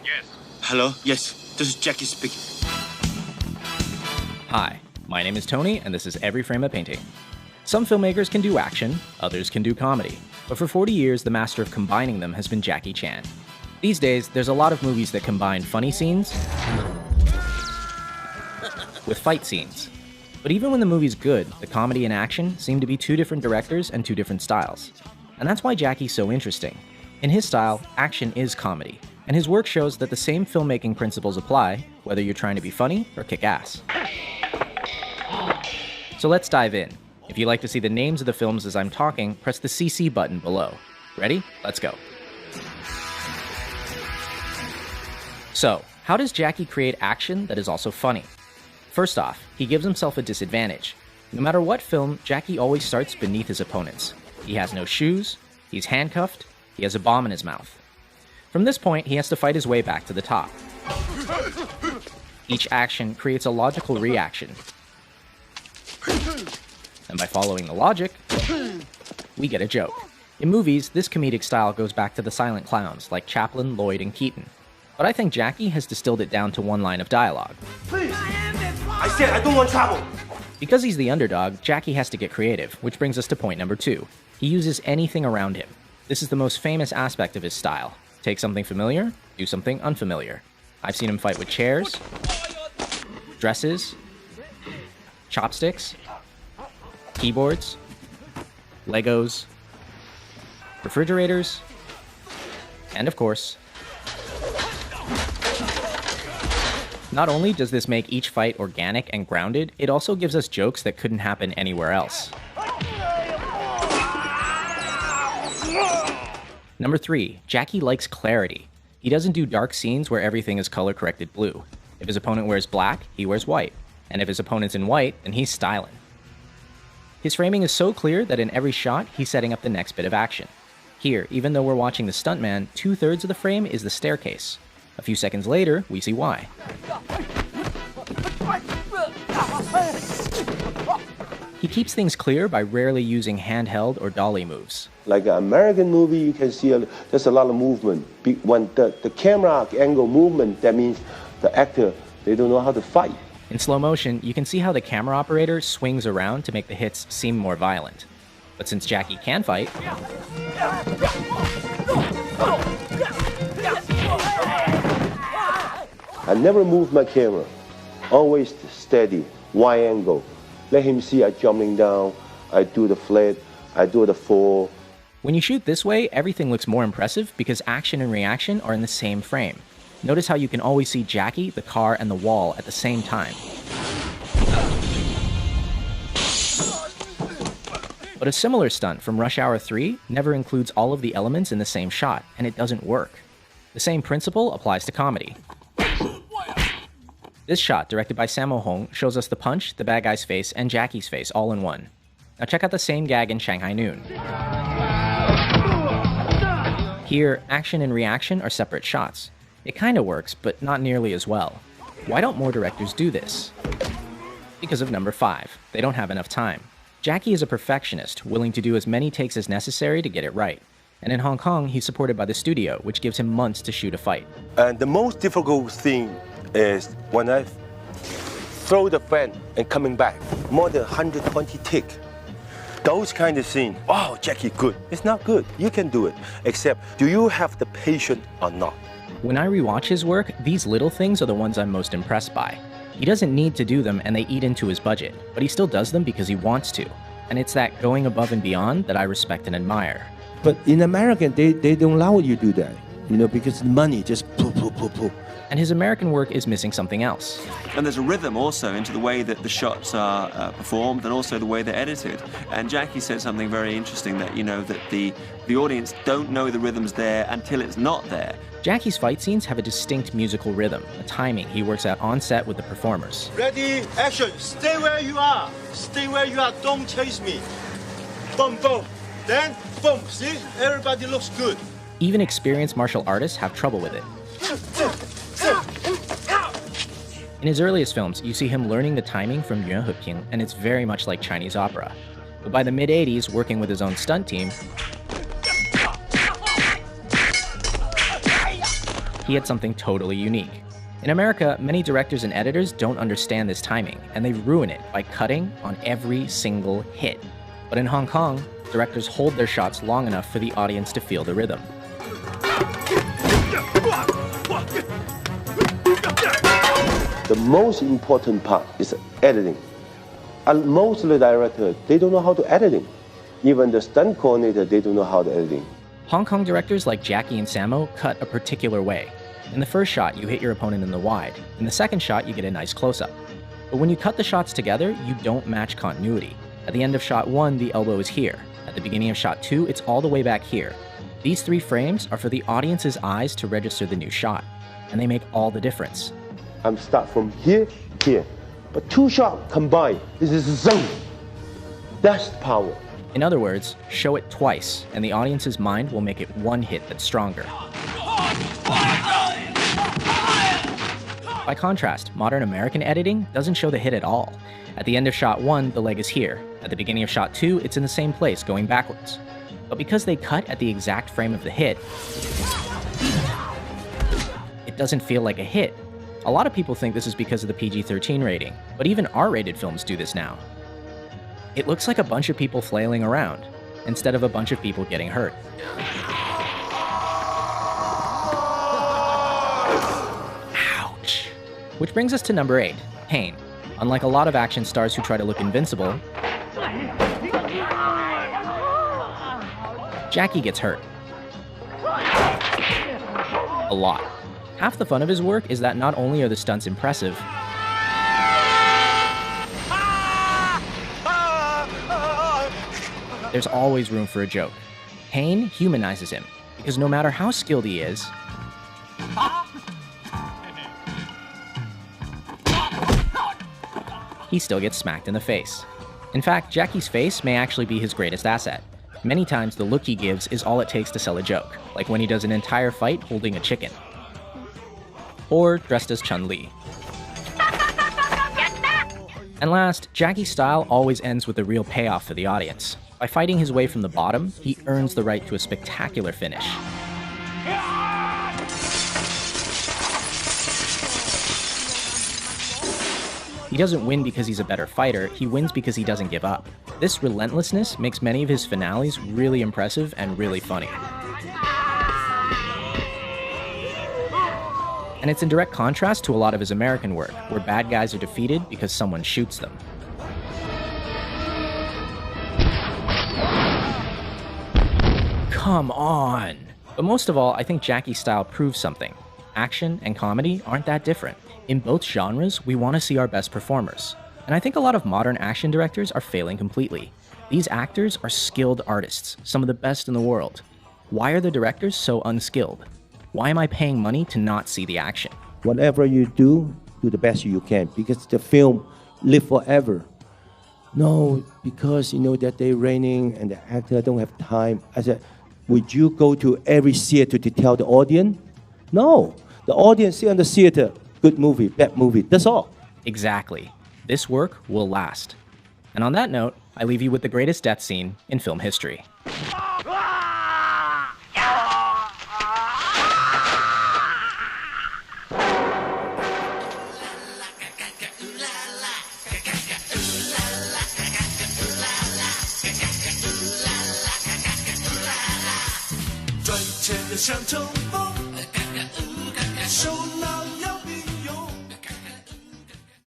Yes. Hello? Yes, this is Jackie speaking. Hi, my name is Tony, and this is Every Frame a Painting. Some filmmakers can do action, others can do comedy, but for 40 years, the master of combining them has been Jackie Chan. These days, there's a lot of movies that combine funny scenes with fight scenes. But even when the movie's good, the comedy and action seem to be two different directors and two different styles. And that's why Jackie's so interesting. In his style, action is comedy, and his work shows that the same filmmaking principles apply, whether you're trying to be funny or kick ass. So let's dive in. If you'd like to see the names of the films as I'm talking, press the CC button below. Ready? Let's go. So, how does Jackie create action that is also funny? First off, he gives himself a disadvantage. No matter what film, Jackie always starts beneath his opponents. He has no shoes, he's handcuffed, he has a bomb in his mouth. From this point, he has to fight his way back to the top. Each action creates a logical reaction. And by following the logic, we get a joke. In movies, this comedic style goes back to the silent clowns like Chaplin, Lloyd, and Keaton. But I think Jackie has distilled it down to one line of dialogue. Please! I said I don't want trouble! Because he's the underdog, Jackie has to get creative, which brings us to point number 2. He uses anything around him. This is the most famous aspect of his style. Take something familiar, do something unfamiliar. I've seen him fight with chairs, dresses, chopsticks, keyboards, Legos, refrigerators, and of course, not only does this make each fight organic and grounded, it also gives us jokes that couldn't happen anywhere else. Number 3, Jackie likes clarity. He doesn't do dark scenes where everything is color-corrected blue. If his opponent wears black, he wears white. And if his opponent's in white, then he's styling. His framing is so clear that in every shot, he's setting up the next bit of action. Here, even though we're watching the stuntman, 2/3 of the frame is the staircase. A few seconds later, we see why. He keeps things clear by rarely using handheld or dolly moves. Like an American movie, you can see there's a lot of movement. When the camera angle movement, that means the actor, they don't know how to fight. In slow motion, you can see how the camera operator swings around to make the hits seem more violent. But since Jackie can fight, I never move my camera. Always steady, wide angle. Let him see I jumping down, I do the flip, I do the fall. When you shoot this way, everything looks more impressive because action and reaction are in the same frame. Notice how you can always see Jackie, the car, and the wall at the same time. But a similar stunt from Rush Hour 3 never includes all of the elements in the same shot, and it doesn't work. The same principle applies to comedy. This shot, directed by Sammo Hung, shows us the punch, the bad guy's face, and Jackie's face all in one. Now check out the same gag in Shanghai Noon. Here, action and reaction are separate shots. It kinda works, but not nearly as well. Why don't more directors do this? Because of number 5. They don't have enough time. Jackie is a perfectionist, willing to do as many takes as necessary to get it right. And in Hong Kong, he's supported by the studio, which gives him months to shoot a fight. And the most difficult thing is when I throw the fan and coming back, more than 120 tick. Those kind of scenes, oh, Jackie, good. It's not good. You can do it. Except, do you have the patience or not? When I rewatch his work, these little things are the ones I'm most impressed by. He doesn't need to do them and they eat into his budget, but he still does them because he wants to. And it's that going above and beyond that I respect and admire. But in America, they don't allow you to do that, because the money just poof, poof, poof, poof. And his American work is missing something else. And there's a rhythm also into the way that the shots are performed and also the way they're edited. And Jackie said something very interesting that, that the audience don't know the rhythm's there until it's not there. Jackie's fight scenes have a distinct musical rhythm, a timing he works out on set with the performers. Ready, action, stay where you are. Stay where you are, don't chase me. Boom, boom. Then, boom, see? Everybody looks good. Even experienced martial artists have trouble with it. In his earliest films, you see him learning the timing from Yuan Heping, and it's very much like Chinese opera. But by the mid-80s, working with his own stunt team, He had something totally unique. In America, many directors and editors don't understand this timing, and they ruin it by cutting on every single hit. But in Hong Kong, directors hold their shots long enough for the audience to feel the rhythm. The most important part is editing. And most of the directors, they don't know how to editing. Even the stunt coordinator, they don't know how to editing. Hong Kong directors like Jackie and Sammo cut a particular way. In the first shot, you hit your opponent in the wide. In the second shot, you get a nice close-up. But when you cut the shots together, you don't match continuity. At the end of shot 1, the elbow is here. At the beginning of shot 2, it's all the way back here. These 3 frames are for the audience's eyes to register the new shot, and they make all the difference. I'm start from here, here. But 2 shots combined, this is a zone. That's power. In other words, show it twice, and the audience's mind will make it one hit that's stronger. By contrast, modern American editing doesn't show the hit at all. At the end of shot 1, the leg is here. At the beginning of shot 2, it's in the same place, going backwards. But because they cut at the exact frame of the hit, it doesn't feel like a hit. A lot of people think this is because of the PG-13 rating, but even R-rated films do this now. It looks like a bunch of people flailing around, instead of a bunch of people getting hurt. Ouch! Which brings us to number 8, pain. Unlike a lot of action stars who try to look invincible, Jackie gets hurt. A lot. Half the fun of his work is that not only are the stunts impressive, there's always room for a joke. Pain humanizes him, because no matter how skilled he is, he still gets smacked in the face. In fact, Jackie's face may actually be his greatest asset. Many times the look he gives is all it takes to sell a joke, like when he does an entire fight holding a chicken. Or dressed as Chun-Li. And last, Jackie's style always ends with a real payoff for the audience. By fighting his way from the bottom, he earns the right to a spectacular finish. He doesn't win because he's a better fighter, he wins because he doesn't give up. This relentlessness makes many of his finales really impressive and really funny. And it's in direct contrast to a lot of his American work, where bad guys are defeated because someone shoots them. Come on! But most of all, I think Jackie's style proves something. Action and comedy aren't that different. In both genres, we want to see our best performers. And I think a lot of modern action directors are failing completely. These actors are skilled artists, some of the best in the world. Why are the directors so unskilled? Why am I paying money to not see the action? Whatever you do the best you can, because the film live forever. No, because you know that they're raining and the actor don't have time. I said, would you go to every theater to tell the audience? No, the audience see on the theater, good movie, bad movie, that's all. Exactly. This work will last. And on that note, I leave you with the greatest death scene in film history.